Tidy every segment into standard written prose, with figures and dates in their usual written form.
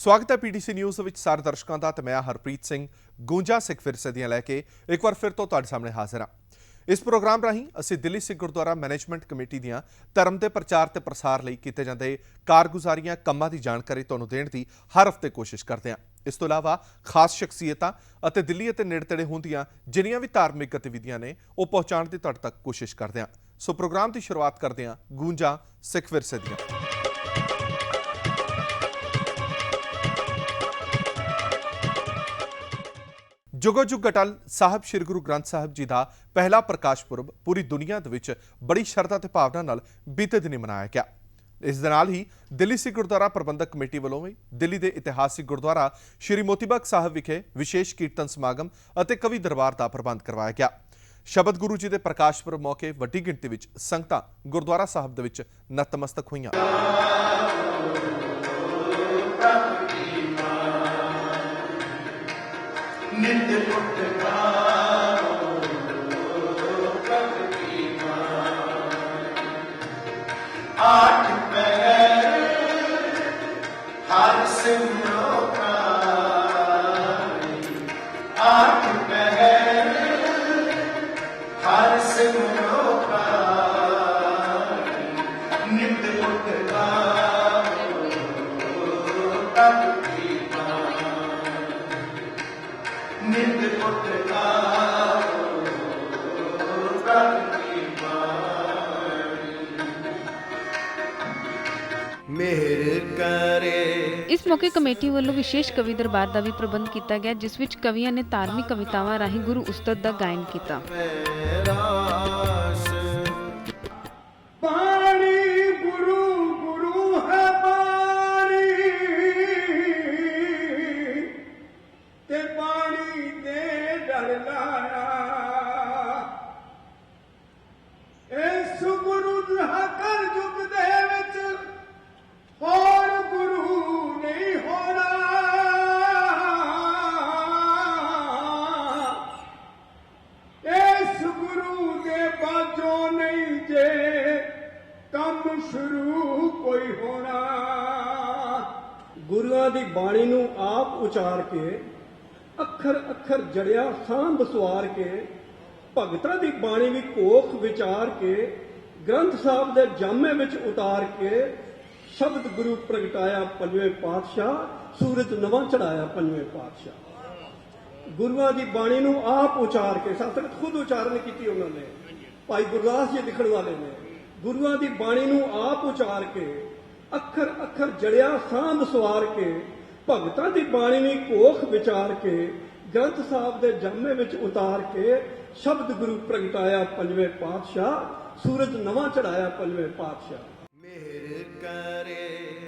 स्वागत है PTC news which सारे दर्शकों का। तो मैं हरप्रीत सिंह गूंजा सिख विरसे दियां लैके एक बार फिर तो तुहाडे सामने हाजिर हाँ। इस प्रोग्राम राहीं असीं दिल्ली सिख गुरुद्वारा मैनेजमेंट कमेटी दियां धर्म के प्रचार ते प्रसार लई कीते जांदे कारगुजारियां कामां की जानकारी तुहानूं देण दी हर हफ्ते कोशिश करते हैं। इस तो इलावा खास शख्सियतां अते दिल्ली अते नेड़े तेड़े होंदियां जिन्नियां भी धार्मिक गतिविधियां ने वो पहुंचाउण दी तुहाडे तक कोशिश करते हैं। सो प्रोग्राम की शुरुआत करते हैं गूंजा सिख विरसे दियां। जुगो जुग अटल साहब श्री गुरु ग्रंथ साहब जी का पहला प्रकाश पुरब पूरी दुनिया दे बड़ी शरधा ते भावना नाल बीते दिन मनाया गया। इस दे नाल ही दिल्ली सिख गुरुद्वारा प्रबंधक कमेटी वालों भी दिल्ली के इतिहासिक गुरुद्वारा श्री मोतीबाग साहब विखे विशेष कीर्तन समागम और कवि दरबार का प्रबंध करवाया गया। शबद गुरु जी के प्रकाश पुरब मौके वड्डी गिणती विच संगतां गुरुद्वारा साहब दे विच नतमस्तक होईयां। आठ पहर हर सिमरो आठ पहर हर सिमरो नित उठ नित उठ इस मौके कमेटी वालों विशेष कवि दरबार का भी प्रबंध किया गया, जिस विच कवियों ने धार्मिक कवितावां राहीं गुरु उस्ताद का गायन किया। गुरुआं दी बाणी नूं आप उचार के अखर अखर जड़िया सांभ सवार के भगतां दी बाणी भी कोख विचार के ग्रंथ साहब दे जामे विच उतार के शब्द गुरु प्रगटाया पंजवें पातशाह सूरज नवां चढ़ाया पंजवें पातशाह। गुरुआं दी बाणी नूं आप उचार के सतगुर खुद उचारण की उन्होंने भाई गुरदास जी लिखण वाले ने गुरुआं दी बाणी नूं आप उचार के अखर अखर जड़िया सांभ सवार के भगतां दी बाणी नी कोख विचार के ग्रंथ साहब दे जामे विच उतार के शब्द गुरु प्रगटाया पंजवें पातशाह सूरज नवां चढ़ाया पंजवें पातशाह।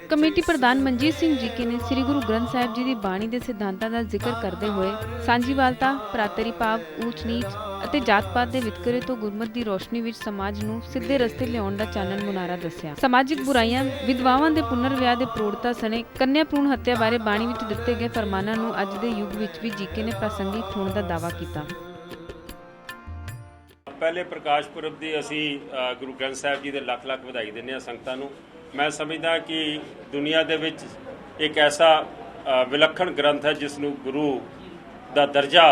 कमेटी प्रधान मनजीत सिंह जीके ने श्री गुरु ग्रंथ साहब जी की बाणी के सिद्धांतां का जिक्र करते हुए सांझीवालता, भरातरी भाव, ऊच नीच ਅਤੇ ਜਾਤ-ਪਾਤ ਦੇ ਵਿਤਕਰੇ ਤੋਂ ਗੁਰਮਤ ਦੀ ਰੋਸ਼ਨੀ ਵਿੱਚ ਸਮਾਜ ਨੂੰ ਸਿੱਧੇ ਰਸਤੇ ਲਿਆਉਣ ਦਾ ਚਾਨਣ ਮੁਨਾਰਾ ਦੱਸਿਆ। ਸਮਾਜਿਕ ਬੁਰਾਈਆਂ, ਵਿਧਵਾਵਾਂ ਦੇ ਪੁਨਰ ਵਿਆਹ ਦੇ ਪ੍ਰੋੜਤਾ ਸਣੇ ਕੰਨਿਆ ਭਰੂਣ ਹੱਤਿਆ ਬਾਰੇ ਬਾਣੀ ਵਿੱਚ ਦਿੱਤੇ ਗਏ ਫਰਮਾਨਾਂ ਨੂੰ ਅੱਜ ਦੇ ਯੁੱਗ ਵਿੱਚ ਵੀ ਜੀਕੇ ਨੇ ਪ੍ਰਾਸੰਗਿਕ ਹੋਣ ਦਾ ਦਾਅਵਾ ਕੀਤਾ। पहले प्रकाश पुरब की असी गुरु ग्रंथ साहब जी के लख लख बधाई देने संगतां नूं। मैं समझदा कि दुनिया दे विच एक ऐसा विलक्षण ग्रंथ है जिसनूं गुरु का दर्जा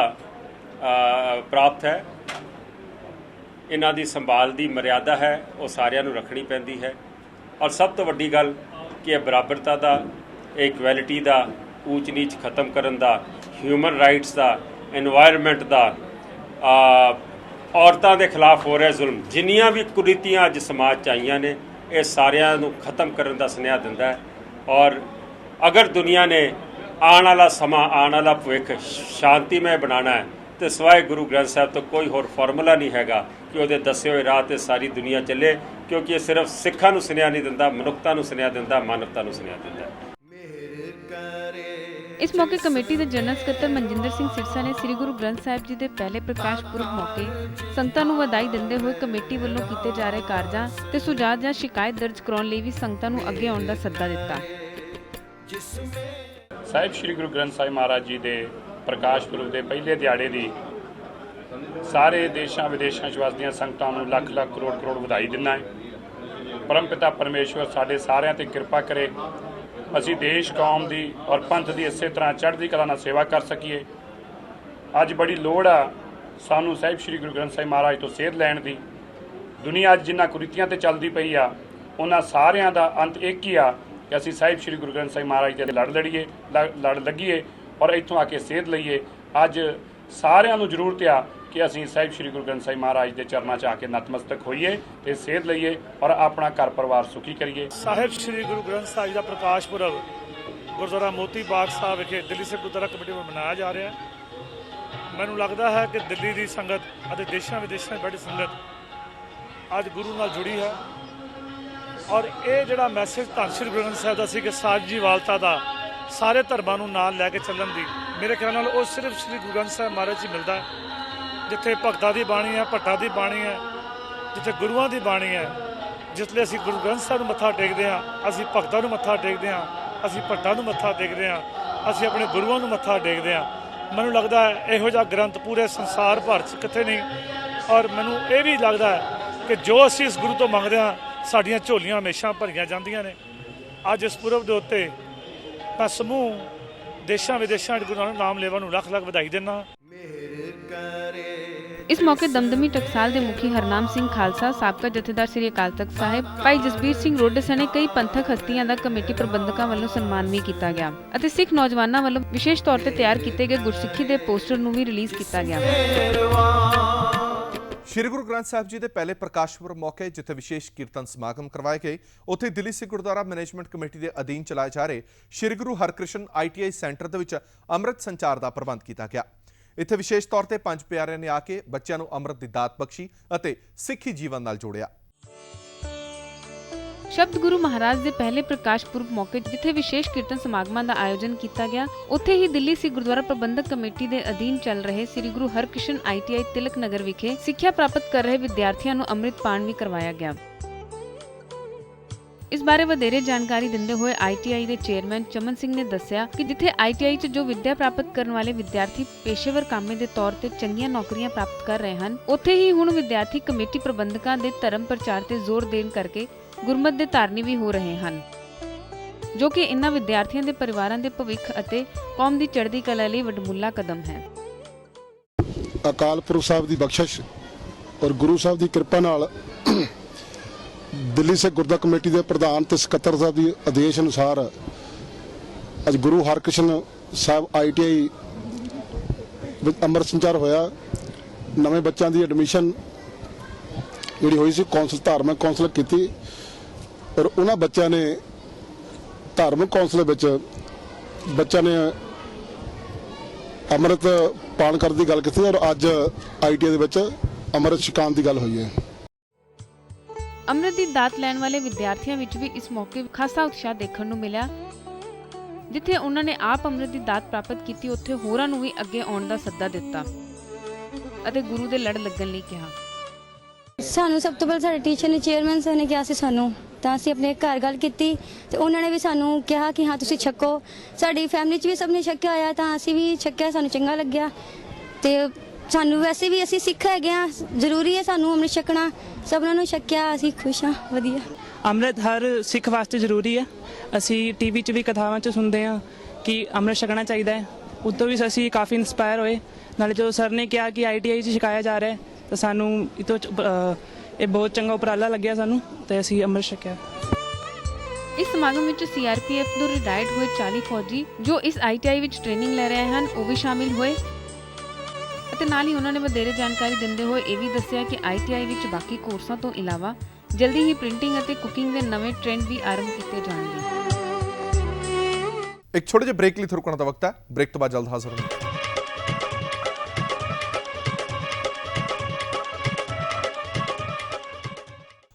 प्राप्त है। इन्हां दी संभाल दी मर्यादा है वो सारियां नूं रखनी पैंदी है। और सब तो वड्डी गल कि बराबरता का, इक्वैलिटी का, ऊच नीच खत्म करन दा, ह्यूमन राइट्स का, एनवायरनमेंट का, औरतों के खिलाफ हो रहे जुल्म, जिन्नियां भी कुरीतियां अज समाज च आईयां ने ये सारियां नूं खत्म करन दा सुनेहा दिंदा है। और अगर दुनिया ने आने वाला समा, आने वाला भविख शांतिमय बनाना है तो सिवाय गुरु ग्रंथ साहब तो कोई होर फार्मूला नहीं हैगा कि वो दसे हुए राह ते सारी दुनिया चले, क्योंकि ये सिर्फ सिखां नूं सुनेहा नहीं दिंदा, मनुखता नूं सुनेहा दिंदा, मानवता नूं सुनेहा दिंदा। इस मौके कमेटी के जनरल सकत्तर मनजिंदर सिंह सिरसा ने श्री गुरु ग्रंथ साहब जी के पहले प्रकाश पुरब मौके संगतां नूं वधाई दिंदे हुए कमेटी वालों किए जा रहे कारजां ते सुझाव जां शिकायत दर्ज कराउण लई भी संगतां नूं अगे आउण दा सੱਦਾ दिता। साहिब श्री गुरु ग्रंथ साहिब महाराज जी के प्रकाश पुरब के पहले दिहाड़े की सारे देशों विदेशों च वसदियां संगतां नूं लख लख करोड़ करोड़ वधाई दिंदा है। परम पिता परमेश्वर साडे सारिਆਂ ते किरपा करे, ਅਸੀਂ ਦੇਸ਼ ਕੌਮ ਦੀ ਔਰ ਪੰਥ ਦੀ ਇਸੇ ਤਰ੍ਹਾਂ ਚੜ੍ਹਦੀ ਕਲਾ ਨਾਲ ਸੇਵਾ ਕਰ ਸਕੀਏ। ਅੱਜ ਬੜੀ ਲੋੜ ਆ ਸਾਨੂੰ ਸਾਹਿਬ ਸ੍ਰੀ ਗੁਰੂ ਗ੍ਰੰਥ ਸਾਹਿਬ ਮਹਾਰਾਜ ਤੋਂ ਸੇਧ ਲੈਣ ਦੀ। ਦੁਨੀਆ ਅੱਜ ਜਿਨ੍ਹਾਂ ਕੁਰੀਤੀਆਂ ਤੇ ਚੱਲਦੀ ਪਈ ਆ ਉਹਨਾਂ ਸਾਰਿਆਂ ਦਾ ਅੰਤ ਇੱਕ ਹੀ ਆ ਕਿ ਅਸੀਂ ਸਾਹਿਬ ਸ੍ਰੀ ਗੁਰੂ ਗ੍ਰੰਥ ਸਾਹਿਬ ਮਹਾਰਾਜ ਦੇ ਲੜ ਲੱਗੀਏ ਔਰ ਇੱਥੋਂ ਆ ਕੇ ਸੇਧ ਲਈਏ। ਅੱਜ ਸਾਰਿਆਂ ਨੂੰ ਜ਼ਰੂਰਤ ਆ ਕਿ ਅਸੀਂ ਸਾਹਿਬ ਸ੍ਰੀ ਗੁਰੂ ਗ੍ਰੰਥ ਸਾਹਿਬ ਮਹਾਰਾਜ ਦੇ ਚਰਨਾਂ 'ਚ ਆ ਕੇ ਨਤਮਸਤਕ ਹੋਈਏ ਤੇ ਸੇਧ ਲਈਏ ਔਰ ਆਪਣਾ ਘਰ ਪਰਿਵਾਰ ਸੁਖੀ ਕਰੀਏ। ਸਾਹਿਬ ਸ੍ਰੀ ਗੁਰੂ ਗ੍ਰੰਥ ਸਾਹਿਬ ਜੀ ਦਾ ਪ੍ਰਕਾਸ਼ ਪੁਰਬ ਗੁਰਦੁਆਰਾ ਮੋਤੀ ਬਾਗ ਸਾਹਿਬ ਵਿਖੇ ਦਿੱਲੀ ਸਿੱਖ ਗੁਰਦੁਆਰਾ ਕਮੇਟੀ ਵੱਲੋਂ ਮਨਾਇਆ ਜਾ ਰਿਹਾ ਹੈ। ਮੈਨੂੰ ਲੱਗਦਾ ਹੈ ਕਿ ਦਿੱਲੀ ਦੀ ਸੰਗਤ ਅਤੇ ਦੇਸ਼ਾਂ ਵਿਦੇਸ਼ਾਂ ਦੀ ਬੜੀ ਸੰਗਤ ਅੱਜ ਗੁਰੂ ਨਾਲ ਜੁੜੀ ਹੈ ਔਰ ਇਹ ਜਿਹੜਾ ਮੈਸੇਜ ਧੰਨ ਸ੍ਰੀ ਗੁਰੂ ਗ੍ਰੰਥ ਸਾਹਿਬ ਦਾ ਸੀ ਕਿ ਸਾਂਝੀਵਾਲਤਾ ਦਾ ਸਾਰੇ ਧਰਮਾਂ ਨੂੰ ਨਾਲ ਲੈ ਕੇ ਚੱਲਣ ਦੀ, ਮੇਰੇ ਖਿਆਲ ਨਾਲ ਉਹ ਸਿਰਫ ਸ੍ਰੀ ਗੁਰੂ ਗ੍ਰੰਥ ਸਾਹਿਬ ਮਹਾਰਾਜ ਜੀ ਮਿਲਦਾ ਹੈ, ਜਿੱਥੇ ਭਗਤਾਂ ਦੀ ਬਾਣੀ ਹੈ, ਭੱਟਾਂ ਦੀ ਬਾਣੀ ਹੈ, ਜਿੱਥੇ ਗੁਰੂਆਂ ਦੀ ਬਾਣੀ ਹੈ। ਜਿਸ ਲਈ ਅਸੀਂ ਗੁਰੂ ਗ੍ਰੰਥ ਸਾਹਿਬ ਨੂੰ ਮੱਥਾ ਟੇਕਦੇ ਹਾਂ, ਅਸੀਂ ਭਗਤਾਂ ਨੂੰ ਮੱਥਾ ਟੇਕਦੇ ਹਾਂ, ਅਸੀਂ ਭੱਟਾਂ ਨੂੰ ਮੱਥਾ ਟੇਕਦੇ ਹਾਂ, ਅਸੀਂ ਆਪਣੇ ਗੁਰੂਆਂ ਨੂੰ ਮੱਥਾ ਟੇਕਦੇ ਹਾਂ। ਮੈਨੂੰ ਲੱਗਦਾ ਹੈ ਇਹੋ ਜਿਹਾ ਗ੍ਰੰਥ ਪੂਰੇ ਸੰਸਾਰ ਭਰ 'ਚ ਕਿਤੇ ਨਹੀਂ। ਔਰ ਮੈਨੂੰ ਇਹ ਵੀ ਲੱਗਦਾ ਹੈ ਕਿ ਜੋ ਅਸੀਂ ਇਸ ਗੁਰੂ ਤੋਂ ਮੰਗਦੇ ਹਾਂ ਸਾਡੀਆਂ ਝੋਲੀਆਂ ਹਮੇਸ਼ਾ ਭਰੀਆਂ ਜਾਂਦੀਆਂ ਨੇ। ਅੱਜ ਇਸ ਪੁਰਬ ਦੇ ਉੱਤੇ ਮੈਂ ਸਮੂਹ ਦੇਸ਼ਾਂ ਵਿਦੇਸ਼ਾਂ ਦੇ ਗੁਰੂ ਨਾਨਕ ਨਾਮ ਲੇਵਾ ਨੂੰ ਲੱਖ ਲੱਖ ਵਧਾਈ ਦਿੰਦਾ। ਇਸ ਮੌਕੇ ਦਮਦਮੀ ਟਕਸਾਲ ਦੇ ਮੁਖੀ ਹਰਨਾਮ ਸਿੰਘ ਖਾਲਸਾ, ਸਾਬਕਾ ਜਥੇਦਾਰ ਸ੍ਰੀ ਅਕਾਲ ਤਖਤ ਸਾਹਿਬ ਭਾਈ ਜਸਬੀਰ ਸਿੰਘ ਰੋਡੇ ਸਣੇ ਕਈ ਪੰਥਕ ਹਸਤੀਆਂ ਦਾ ਕਮੇਟੀ ਪ੍ਰਬੰਧਕਾਂ ਵੱਲੋਂ ਸਨਮਾਨ ਵੀ ਕੀਤਾ ਗਿਆ ਅਤੇ ਸਿੱਖ ਨੌਜਵਾਨਾਂ ਵੱਲੋਂ ਵਿਸ਼ੇਸ਼ ਤੌਰ ਤੇ ਤਿਆਰ ਕੀਤੇ ਗਏ ਗੁਰਸਿੱਖੀ ਦੇ ਪੋਸਟਰ ਨੂੰ ਵੀ ਰਿਲੀਜ਼ ਕੀਤਾ ਗਿਆ। ਸ਼੍ਰੀ ਗੁਰੂ ਗ੍ਰੰਥ ਸਾਹਿਬ ਜੀ ਦੇ ਪਹਿਲੇ ਪ੍ਰਕਾਸ਼ ਪੁਰਬ ਮੌਕੇ ਜਿੱਥੇ ਵਿਸ਼ੇਸ਼ ਕੀਰਤਨ ਸਮਾਗਮ ਕਰਵਾਏ ਗਏ, ਉੱਥੇ ਦਿੱਲੀ ਸਿੱਖ ਗੁਰਦੁਆਰਾ ਮੈਨੇਜਮੈਂਟ ਕਮੇਟੀ ਦੇ ਅਧੀਨ ਚਲਾਏ ਜਾ ਰਹੇ ਸ਼੍ਰੀ ਗੁਰੂ ਹਰਕ੍ਰਿਸ਼ਨ ITI ਸੈਂਟਰ ਦੇ ਵਿੱਚ ਅੰਮ੍ਰਿਤ ਸੰਚਾਰ ਦਾ ਪ੍ਰਬੰਧ ਕੀਤਾ ਗਿਆ। ਇੱਥੇ ਵਿਸ਼ੇਸ਼ ਤੌਰ ਤੇ ਪੰਜ ਪਿਆਰਿਆਂ ਨੇ ਆ ਕੇ ਬੱਚਿਆਂ ਨੂੰ ਅੰਮ੍ਰਿਤ ਦੀ ਦਾਤ ਬਖਸ਼ੀ ਅਤੇ ਸਿੱਖੀ ਜੀਵਨ ਨਾਲ ਜੋੜਿਆ। ਸ਼ਬਦ ਗੁਰੂ ਮਹਾਰਾਜ ਦੇ ਪਹਿਲੇ ਪ੍ਰਕਾਸ਼ ਪੁਰਬ ਮੌਕੇ ਜਿੱਥੇ ਵਿਸ਼ੇਸ਼ ਕੀਰਤਨ ਸਮਾਗਮਾਂ ਦਾ ਆਯੋਜਨ ਕੀਤਾ ਗਿਆ, ਉੱਥੇ ਹੀ ਦਿੱਲੀ ਸਿੱਖ ਗੁਰਦੁਆਰਾ ਪ੍ਰਬੰਧਕ ਕਮੇਟੀ ਦੇ ਅਧੀਨ ਚੱਲ ਰਹੇ ਸ੍ਰੀ ਗੁਰੂ ਹਰਕ੍ਰਿਸ਼ਨ ITI ਤਿਲਕ ਨਗਰ ਵਿਖੇ ਸਿੱਖਿਆ ਪ੍ਰਾਪਤ ਕਰ ਰਹੇ ਵਿਦਿਆਰਥੀਆਂ ਨੂੰ ਅੰਮ੍ਰਿਤ ਪਾਨ ਵੀ ਕਰਵਾਇਆ ਗਿਆ। ਇਸ ਬਾਰੇ ਵਧੇਰੇ ਜਾਣਕਾਰੀ ਦਿੰਦੇ ਹੋਏ ITI ਦੇ ਚੇਅਰਮੈਨ ਚਮਨ ਸਿੰਘ ਨੇ ਦੱਸਿਆ ਕਿ ਜਿੱਥੇ ITI 'ਚ ਜੋ ਵਿੱਦਿਆ ਪ੍ਰਾਪਤ ਕਰਨ ਵਾਲੇ ਵਿਦਿਆਰਥੀ ਪੇਸ਼ੇਵਰ ਕਾਮੇ ਦੇ ਤੌਰ ਤੇ ਚੰਗੀਆਂ ਨੌਕਰੀਆਂ ਪ੍ਰਾਪਤ ਕਰ ਰਹੇ ਹਨ, ਉੱਥੇ ਹੀ ਹੁਣ ਵਿਦਿਆਰਥੀ ਕਮੇਟੀ ਪ੍ਰਬੰਧਕਾਂ ਦੇ ਧਰਮ ਪ੍ਰਚਾਰ ਤੇ ਜ਼ੋਰ ਦੇਣ ਕਰਕੇ ਗੁਰਮਤਿ ਦੇ ਧਾਰਨੀ ਵੀ ਹੋ ਰਹੇ ਹਨ, ਜੋ ਕਿ ਇਨ੍ਹਾਂ ਵਿਦਿਆਰਥੀਆਂ ਦੇ ਪਰਿਵਾਰਾਂ ਦੇ ਭਵਿੱਖ ਅਤੇ ਕੌਮ ਦੀ ਚੜ੍ਹਦੀ ਕਲਾ ਲਈ ਵਡਮੁੱਲਾ ਕਦਮ ਹੈ। ਅਕਾਲ ਪੁਰਖ ਸਾਹਿਬ ਦੀ ਬਖਸ਼ਿਸ਼ ਔਰ ਗੁਰੂ ਸਾਹਿਬ ਦੀ ਕਿਰਪਾ ਨਾਲ ਦਿੱਲੀ ਸਿੱਖ ਗੁਰਦੁਆਰਾ ਕਮੇਟੀ ਦੇ ਪ੍ਰਧਾਨ ਤੇ ਸਕੱਤਰ ਸਾਹਿਬ ਦੀ ਆਦੇਸ਼ ਅਨੁਸਾਰ ਅੱਜ ਗੁਰੂ ਹਰਕ੍ਰਿਸ਼ਨ ਸਾਹਿਬ ITI ਵਿੱਚ ਅੰਮ੍ਰਿਤ ਸੰਚਾਰ ਹੋਇਆ। ਨਵੇਂ ਬੱਚਿਆਂ ਦੀ ਐਡਮਿਸ਼ਨ ਜਿਹੜੀ ਹੋਈ ਸੀ ਧਾਰਮਿਕ ਕੌਂਸਲ ਕੀਤੀ ਔਰ ਉਹਨਾਂ ਬੱਚਿਆਂ ਨੇ ਧਾਰਮਿਕ ਕੌਂਸਲ ਵਿੱਚ ਬੱਚਿਆਂ ਨੇ ਅੰਮ੍ਰਿਤ ਪਾਨ ਕਰਨ ਦੀ ਗੱਲ ਕੀਤੀ ਔਰ ਅੱਜ ITI ਦੇ ਵਿੱਚ ਅੰਮ੍ਰਿਤ ਛਕਾਉਣ ਦੀ ਗੱਲ ਹੋਈ ਹੈ। ਅੰਮ੍ਰਿਤ ਦੀ ਦਾਤ ਲੈਣ ਵਾਲੇ ਵਿਦਿਆਰਥੀਆਂ ਵਿੱਚ ਵੀ ਇਸ ਮੌਕੇ ਖਾਸਾ ਉਤਸ਼ਾਹ ਦੇਖਣ ਨੂੰ ਮਿਲਿਆ। ਜਿੱਥੇ ਉਹਨਾਂ ਨੇ ਆਪ ਅੰਮ੍ਰਿਤ ਦੀ ਦਾਤ ਪ੍ਰਾਪਤ ਕੀਤੀ, ਉੱਥੇ ਹੋਰਾਂ ਨੂੰ ਵੀ ਅੱਗੇ ਆਉਣ ਦਾ ਸੱਦਾ ਦਿੱਤਾ ਅਤੇ ਗੁਰੂ ਦੇ ਲੜ ਲੱਗਣ ਲਈ ਕਿਹਾ। ਸਾਨੂੰ ਸਭ ਤੋਂ ਪਹਿਲਾਂ ਸਾਡੇ ਟੀਚਰ ਨੇ, ਚੇਅਰਮੈਨ ਸਰ ਨੇ ਕਿਹਾ ਸੀ ਸਾਨੂੰ, ਤਾਂ ਅਸੀਂ ਆਪਣੇ ਘਰ ਗੱਲ ਕੀਤੀ ਤੇ ਉਹਨਾਂ ਨੇ ਵੀ ਸਾਨੂੰ ਕਿਹਾ ਕਿ ਹਾਂ ਤੁਸੀਂ ਛਕੋ। ਸਾਡੀ ਫੈਮਿਲੀ 'ਚ ਵੀ ਸਭ ਨੇ ਛਕਿਆ ਹੋਇਆ ਤਾਂ ਅਸੀਂ ਵੀ ਛਕਿਆ, ਸਾਨੂੰ ਚੰਗਾ ਲੱਗਿਆ ਤੇ ਸਾਨੂੰ ਵੈਸੇ ਵੀ ਅਸੀਂ ਸਿੱਖ ਹੈਗੇ ਆ, ਜ਼ਰੂਰੀ ਹੈ ਸਾਨੂੰ ਅੰਮ੍ਰਿਤ ਛਕਣਾ। ਸਭਨਾਂ ਨੂੰ ਛਕਿਆ, ਅਸੀਂ ਖੁਸ਼ ਹਾਂ, ਵਧੀਆ। ਅੰਮ੍ਰਿਤ ਹਰ ਸਿੱਖ ਵਾਸਤੇ ਜ਼ਰੂਰੀ ਹੈ। ਅਸੀਂ ਟੀਵੀ 'ਚ ਵੀ ਕਥਾਵਾਂ 'ਚ ਸੁਣਦੇ ਹਾਂ ਕਿ ਅੰਮ੍ਰਿਤ ਛਕਣਾ ਚਾਹੀਦਾ ਹੈ। ਉਦੋਂ ਵੀ ਅਸੀਂ ਕਾਫੀ ਇਨਸਪਾਇਰ ਹੋਏ। ਨਾਲੇ ਜਦੋਂ ਸਰ ਨੇ ਕਿਹਾ ਕਿ ITI 'ਚ ਛਕਾਇਆ ਜਾ ਰਿਹਾ ਤਾਂ ਸਾਨੂੰ ਇਹ ਬਹੁਤ ਚੰਗਾ ਉਪਰਾਲਾ ਲੱਗਿਆ ਸਾਨੂੰ ਤੇ ਅਸੀਂ ਅੰਮ੍ਰਿਤ ਛਕਿਆ। ਇਸ ਸਮਾਗਮ ਵਿੱਚ CRPF ਤੋਂ ਰਿਟਾਇਰਡ ਹੋਏ 40 ਫੌਜੀ ਜੋ ਇਸ ITI ਵਿੱਚ ਟ੍ਰੇਨਿੰਗ ਲੈ ਰਹੇ ਹਨ, ਉਹ ਵੀ ਸ਼ਾਮਿਲ ਹੋਏ ਅਤੇ ਨਾਲ ਹੀ ਉਹਨਾਂ ਨੇ ਵਧੇਰੇ ਜਾਣਕਾਰੀ ਦਿੰਦੇ ਹੋਏ ਇਹ ਵੀ ਦੱਸਿਆ ਕਿ ITI ਵਿੱਚ ਬਾਕੀ ਕੋਰਸਾਂ ਤੋਂ ਇਲਾਵਾ ਜਲਦੀ ਹੀ ਪ੍ਰਿੰਟਿੰਗ ਅਤੇ ਕੁਕਿੰਗ ਦੇ ਨਵੇਂ ਟ੍ਰੈਂਡ ਵੀ ਆਰੰਭ ਕੀਤੇ ਜਾਣਗੇ। ਇੱਕ ਛੋਟੇ ਜਿਹੇ ਬ੍ਰੇਕ ਲਈ ਰੁਕਣ ਦਾ ਵਕਤ ਹੈ। ਬ੍ਰੇਕ ਤੋਂ ਬਾਅਦ ਜਲਦ ਹਾਜ਼ਰ ਹੋਵਾਂਗੇ।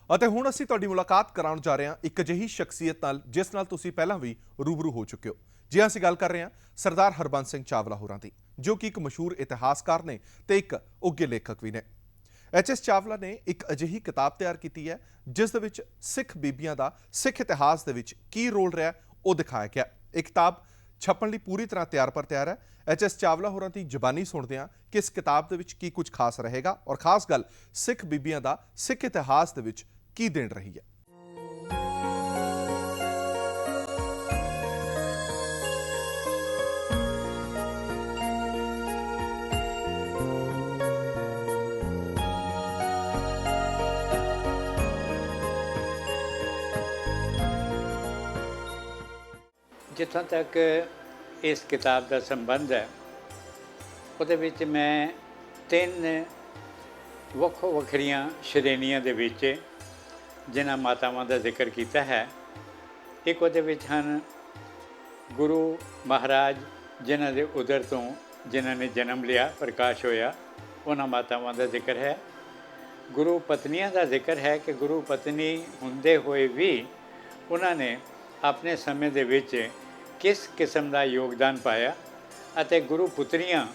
ਅਤੇ ਹੁਣ ਅਸੀਂ ਤੁਹਾਡੀ ਮੁਲਾਕਾਤ ਕਰਾਉਣ ਜਾ ਰਹੇ ਹਾਂ ਇੱਕ ਅਜਿਹੀ ਸ਼ਖਸੀਅਤ ਨਾਲ ਜਿਸ ਨਾਲ ਤੁਸੀਂ ਪਹਿਲਾਂ ਵੀ ਰੂਬਰੂ ਹੋ ਚੁੱਕੇ ਹੋ। ਜੀ ਅਸੀਂ ਗੱਲ ਕਰ ਰਹੇ ਹਾਂ ਸਰਦਾਰ ਹਰਬੰਸ ਸਿੰਘ ਚਾਵਲਾ ਹੋਰਾਂ ਦੀ, ਜੋ ਕਿ ਇੱਕ ਮਸ਼ਹੂਰ ਇਤਿਹਾਸਕਾਰ ਨੇ ਤੇ ਇੱਕ ਉੱਘੇ ਲੇਖਕ ਵੀ ਨੇ। HS ਚਾਵਲਾ ਨੇ ਇੱਕ ਅਜਿਹੀ ਕਿਤਾਬ ਤਿਆਰ ਕੀਤੀ ਹੈ ਜਿਸ ਦੇ ਵਿੱਚ ਸਿੱਖ ਬੀਬੀਆਂ ਦਾ ਸਿੱਖ ਇਤਿਹਾਸ ਦੇ ਵਿੱਚ ਕੀ ਰੋਲ ਰਿਹਾ ਉਹ ਦਿਖਾਇਆ ਗਿਆ। ਇਹ ਕਿਤਾਬ ਛਪਣ ਲਈ ਪੂਰੀ ਤਰ੍ਹਾਂ ਤਿਆਰ ਪਰ ਤਿਆਰ ਹੈ। HS ਚਾਵਲਾ ਹੋਰਾਂ ਦੀ ਜ਼ੁਬਾਨੀ ਸੁਣਦੇ ਹਾਂ ਕਿ ਇਸ ਕਿਤਾਬ ਦੇ ਵਿੱਚ ਕੀ ਕੁਝ ਖਾਸ ਰਹੇਗਾ ਔਰ ਖਾਸ ਗੱਲ ਸਿੱਖ ਬੀਬੀਆਂ ਦਾ ਸਿੱਖ ਇਤਿਹਾਸ ਦੇ ਵਿੱਚ ਕੀ ਦੇਣ ਰਹੀ ਹੈ। ਜਿੱਥੋਂ ਤੱਕ ਇਸ ਕਿਤਾਬ ਦਾ ਸੰਬੰਧ ਹੈ ਉਹਦੇ ਵਿੱਚ ਮੈਂ 3 ਵੱਖੋ ਵੱਖਰੀਆਂ ਸ਼੍ਰੇਣੀਆਂ ਦੇ ਵਿੱਚ ਜਿਨ੍ਹਾਂ ਮਾਤਾਵਾਂ ਦਾ ਜ਼ਿਕਰ ਕੀਤਾ ਹੈ। ਇੱਕ ਉਹਦੇ ਵਿੱਚ ਹਨ ਗੁਰੂ ਮਹਾਰਾਜ ਜਿਨ੍ਹਾਂ ਦੇ ਉਦਰ ਤੋਂ ਜਿਨ੍ਹਾਂ ਨੇ ਜਨਮ ਲਿਆ, ਪ੍ਰਕਾਸ਼ ਹੋਇਆ, ਉਹਨਾਂ ਮਾਤਾਵਾਂ ਦਾ ਜ਼ਿਕਰ ਹੈ। ਗੁਰੂ ਪਤਨੀਆਂ ਦਾ ਜ਼ਿਕਰ ਹੈ ਕਿ ਗੁਰੂ ਪਤਨੀ ਹੁੰਦੇ ਹੋਏ ਵੀ ਉਹਨਾਂ ਨੇ ਆਪਣੇ ਸਮੇਂ ਦੇ ਵਿੱਚ ਕਿਸ ਕਿਸਮ ਦਾ ਯੋਗਦਾਨ ਪਾਇਆ, ਅਤੇ ਗੁਰੂ ਪੁੱਤਰੀਆਂ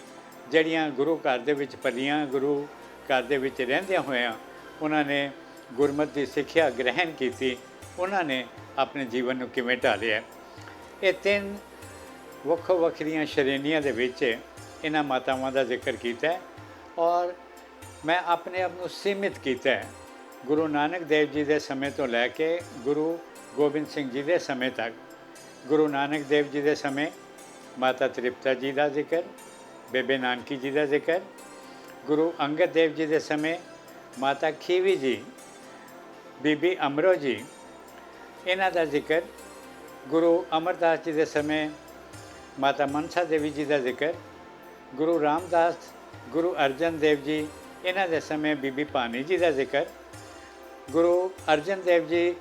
ਜਿਹੜੀਆਂ ਗੁਰੂ ਘਰ ਦੇ ਵਿੱਚ ਪਲੀਆਂ, ਗੁਰੂ ਘਰ ਦੇ ਵਿੱਚ ਰਹਿੰਦਿਆਂ ਹੋਇਆਂ ਉਹਨਾਂ ਨੇ ਗੁਰਮਤਿ ਦੀ ਸਿੱਖਿਆ ਗ੍ਰਹਿਣ ਕੀਤੀ, ਉਹਨਾਂ ਨੇ ਆਪਣੇ ਜੀਵਨ ਨੂੰ ਕਿਵੇਂ ਢਾਲਿਆ। ਇਹ 3 ਵੱਖੋ ਵੱਖਰੀਆਂ ਸ਼੍ਰੇਣੀਆਂ ਦੇ ਵਿੱਚ ਇਹਨਾਂ ਮਾਤਾਵਾਂ ਦਾ ਜ਼ਿਕਰ ਕੀਤਾ ਹੈ, ਔਰ ਮੈਂ ਆਪਣੇ ਆਪ ਨੂੰ ਸੀਮਿਤ ਕੀਤਾ ਹੈ ਗੁਰੂ ਨਾਨਕ ਦੇਵ ਜੀ ਦੇ ਸਮੇਂ ਤੋਂ ਲੈ ਕੇ ਗੁਰੂ ਗੋਬਿੰਦ ਸਿੰਘ ਜੀ ਦੇ ਸਮੇਂ ਤੱਕ। ਗੁਰੂ ਨਾਨਕ ਦੇਵ ਜੀ ਦੇ ਸਮੇਂ ਮਾਤਾ ਤ੍ਰਿਪਤਾ ਜੀ ਦਾ ਜ਼ਿਕਰ, ਬੇਬੇ ਨਾਨਕੀ ਜੀ ਦਾ ਜ਼ਿਕਰ। ਗੁਰੂ ਅੰਗਦ ਦੇਵ ਜੀ ਦੇ ਸਮੇਂ ਮਾਤਾ ਖੀਵੀ ਜੀ, ਬੀਬੀ ਅਮਰੋ ਜੀ, ਇਹਨਾਂ ਦਾ ਜ਼ਿਕਰ। ਗੁਰੂ ਅਮਰਦਾਸ ਜੀ ਦੇ ਸਮੇਂ ਮਾਤਾ ਮਨਸਾ ਦੇਵੀ ਜੀ ਦਾ ਜ਼ਿਕਰ। ਗੁਰੂ ਰਾਮਦਾਸ, ਗੁਰੂ ਅਰਜਨ ਦੇਵ ਜੀ, ਇਹਨਾਂ ਦੇ ਸਮੇਂ ਬੀਬੀ ਭਾਨੀ ਜੀ ਦਾ ਜ਼ਿਕਰ। ਗੁਰੂ ਅਰਜਨ ਦੇਵ ਜੀ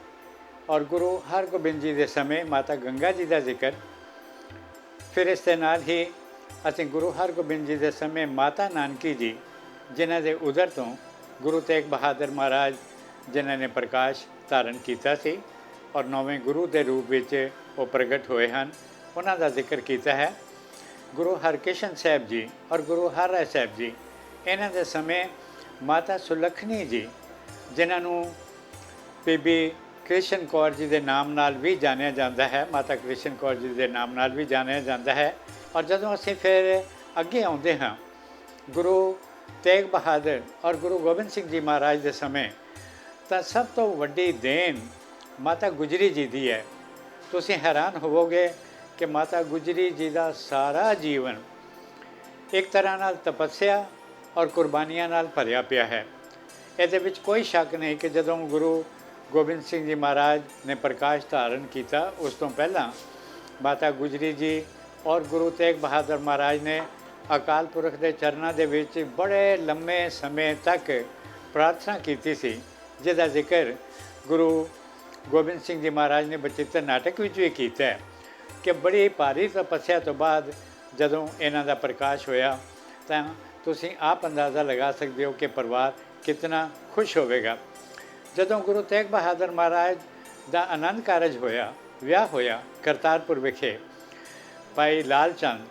ਔਰ ਗੁਰੂ ਹਰਗੋਬਿੰਦ ਜੀ ਦੇ ਸਮੇਂ ਮਾਤਾ ਗੰਗਾ ਜੀ ਦਾ ਜ਼ਿਕਰ। ਫਿਰ ਇਸ ਦੇ ਨਾਲ ਹੀ ਅਸੀਂ ਗੁਰੂ ਹਰਗੋਬਿੰਦ ਜੀ ਦੇ ਸਮੇਂ ਮਾਤਾ ਨਾਨਕੀ ਜੀ ਜਿਨ੍ਹਾਂ ਦੇ ਉਦਰ ਤੋਂ ਗੁਰੂ ਤੇਗ ਬਹਾਦਰ ਮਹਾਰਾਜ ਜਿਨ੍ਹਾਂ ਨੇ ਪ੍ਰਕਾਸ਼ ਧਾਰਨ ਕੀਤਾ ਸੀ ਔਰ 9ਵੇਂ ਗੁਰੂ ਦੇ ਰੂਪ ਵਿੱਚ ਉਹ ਪ੍ਰਗਟ ਹੋਏ ਹਨ, ਉਹਨਾਂ ਦਾ ਜ਼ਿਕਰ ਕੀਤਾ ਹੈ। ਗੁਰੂ ਹਰਕ੍ਰਿਸ਼ਨ ਸਾਹਿਬ ਜੀ ਔਰ ਗੁਰੂ ਹਰਰਾਏ ਸਾਹਿਬ ਜੀ, ਇਹਨਾਂ ਦੇ ਸਮੇਂ ਮਾਤਾ ਸੁਲੱਖਣੀ ਜੀ ਜਿਨ੍ਹਾਂ ਨੂੰ ਬੀਬੀ ਕ੍ਰਿਸ਼ਨ ਕੌਰ ਜੀ ਦੇ ਨਾਮ ਨਾਲ ਵੀ ਜਾਣਿਆ ਜਾਂਦਾ ਹੈ, ਮਾਤਾ ਕ੍ਰਿਸ਼ਨ ਕੌਰ ਜੀ ਦੇ ਨਾਮ ਨਾਲ ਵੀ ਜਾਣਿਆ ਜਾਂਦਾ ਹੈ। ਔਰ ਜਦੋਂ ਅਸੀਂ ਫਿਰ ਅੱਗੇ ਆਉਂਦੇ ਹਾਂ ਗੁਰੂ ਤੇਗ ਬਹਾਦਰ ਔਰ ਗੁਰੂ ਗੋਬਿੰਦ ਸਿੰਘ ਜੀ ਮਹਾਰਾਜ ਦੇ ਸਮੇਂ, ਤਾਂ ਸਭ ਤੋਂ ਵੱਡੀ ਦੇਣ ਮਾਤਾ ਗੁਜਰੀ ਜੀ ਦੀ ਹੈ। ਤੁਸੀਂ ਹੈਰਾਨ ਹੋਵੋਗੇ ਕਿ ਮਾਤਾ ਗੁਜਰੀ ਜੀ ਦਾ ਸਾਰਾ ਜੀਵਨ ਇੱਕ ਤਰ੍ਹਾਂ ਨਾਲ ਤਪੱਸਿਆ ਔਰ ਕੁਰਬਾਨੀਆਂ ਨਾਲ ਭਰਿਆ ਪਿਆ ਹੈ। ਇਹਦੇ ਵਿੱਚ ਕੋਈ ਸ਼ੱਕ ਨਹੀਂ ਕਿ ਜਦੋਂ ਗੁਰੂ ਗੋਬਿੰਦ ਸਿੰਘ ਜੀ ਮਹਾਰਾਜ ਨੇ ਪ੍ਰਕਾਸ਼ ਧਾਰਨ ਕੀਤਾ, ਉਸ ਤੋਂ ਪਹਿਲਾਂ ਮਾਤਾ ਗੁਜਰੀ ਜੀ ਔਰ ਗੁਰੂ ਤੇਗ ਬਹਾਦਰ ਮਹਾਰਾਜ ਨੇ ਅਕਾਲ ਪੁਰਖ ਦੇ ਚਰਨਾਂ ਦੇ ਵਿੱਚ ਬੜੇ ਲੰਮੇ ਸਮੇਂ ਤੱਕ ਪ੍ਰਾਰਥਨਾ ਕੀਤੀ ਸੀ, ਜਿਹਦਾ ਜ਼ਿਕਰ ਗੁਰੂ ਗੋਬਿੰਦ ਸਿੰਘ ਜੀ ਮਹਾਰਾਜ ਨੇ ਬਚਿੱਤਰ ਨਾਟਕ ਵਿੱਚ ਵੀ ਕੀਤਾ ਹੈ ਕਿ ਬੜੀ ਭਾਰੀ ਤਪੱਸਿਆ ਤੋਂ ਬਾਅਦ ਜਦੋਂ ਇਹਨਾਂ ਦਾ ਪ੍ਰਕਾਸ਼ ਹੋਇਆ ਤਾਂ ਤੁਸੀਂ ਆਪ ਅੰਦਾਜ਼ਾ ਲਗਾ ਸਕਦੇ ਹੋ ਕਿ ਪਰਿਵਾਰ ਕਿਤਨਾ ਖੁਸ਼ ਹੋਵੇਗਾ। ਜਦੋਂ ਗੁਰੂ ਤੇਗ ਬਹਾਦਰ ਮਹਾਰਾਜ ਦਾ ਆਨੰਦ ਕਾਰਜ ਹੋਇਆ, ਵਿਆਹ ਹੋਇਆ ਕਰਤਾਰਪੁਰ ਵਿਖੇ, ਭਾਈ ਲਾਲ ਚੰਦ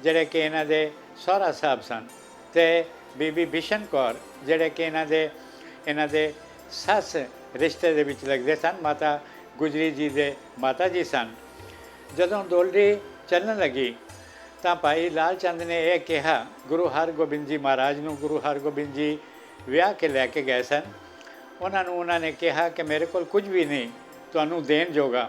ਜਿਹੜੇ ਕਿ ਇਹਨਾਂ ਦੇ ਸਹੁਰਾ ਸਾਹਿਬ ਸਨ, ਅਤੇ ਬੀਬੀ ਬਿਸ਼ਨ ਕੌਰ ਜਿਹੜੇ ਕਿ ਇਹਨਾਂ ਦੇ ਸੱਸ ਰਿਸ਼ਤੇ ਦੇ ਵਿੱਚ ਲੱਗਦੇ ਸਨ, ਮਾਤਾ ਗੁਜਰੀ ਜੀ ਦੇ ਮਾਤਾ ਜੀ ਸਨ। ਜਦੋਂ ਡੋਲਰੀ ਚੱਲਣ ਲੱਗੀ ਤਾਂ ਭਾਈ ਲਾਲ ਚੰਦ ਨੇ ਇਹ ਕਿਹਾ ਗੁਰੂ ਹਰਗੋਬਿੰਦ ਜੀ ਮਹਾਰਾਜ ਨੂੰ, ਗੁਰੂ ਹਰਗੋਬਿੰਦ ਜੀ ਵਿਆਹ ਕੇ ਲੈ ਕੇ ਗਏ ਸਨ, ਉਹਨਾਂ ਨੇ ਕਿਹਾ ਕਿ ਮੇਰੇ ਕੋਲ ਕੁਝ ਵੀ ਨਹੀਂ ਤੁਹਾਨੂੰ ਦੇਣ ਜੋਗਾ।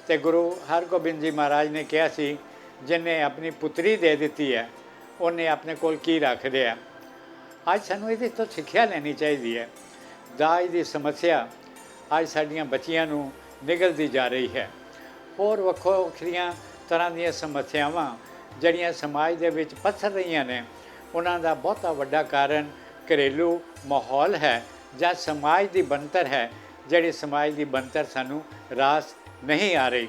ਅਤੇ ਗੁਰੂ ਹਰਗੋਬਿੰਦ ਜੀ ਮਹਾਰਾਜ ਨੇ ਕਿਹਾ ਸੀ ਜਿਹਨੇ ਆਪਣੀ ਪੁੱਤਰੀ ਦੇ ਦਿੱਤੀ ਹੈ ਉਹਨੇ ਆਪਣੇ ਕੋਲ ਕੀ ਰੱਖ ਲਿਆ। ਅੱਜ ਸਾਨੂੰ ਇਹਦੇ ਤੋਂ ਸਿੱਖਿਆ ਲੈਣੀ ਚਾਹੀਦੀ ਹੈ। ਦਾਜ ਦੀ ਸਮੱਸਿਆ ਅੱਜ ਸਾਡੀਆਂ ਬੱਚੀਆਂ ਨੂੰ ਨਿਗਲਦੀ ਜਾ ਰਹੀ ਹੈ। ਹੋਰ ਵੱਖੋ ਵੱਖਰੀਆਂ ਤਰ੍ਹਾਂ ਦੀਆਂ ਸਮੱਸਿਆਵਾਂ ਜਿਹੜੀਆਂ ਸਮਾਜ ਦੇ ਵਿੱਚ ਪਸਰ ਰਹੀਆਂ ਨੇ, ਉਹਨਾਂ ਦਾ ਬਹੁਤਾ ਵੱਡਾ ਕਾਰਨ ਘਰੇਲੂ ਮਾਹੌਲ ਹੈ ਜਾਂ ਸਮਾਜ ਦੀ ਬਣਤਰ ਹੈ, ਜਿਹੜੀ ਸਮਾਜ ਦੀ ਬਣਤਰ ਸਾਨੂੰ ਰਾਸ ਨਹੀਂ ਆ ਰਹੀ।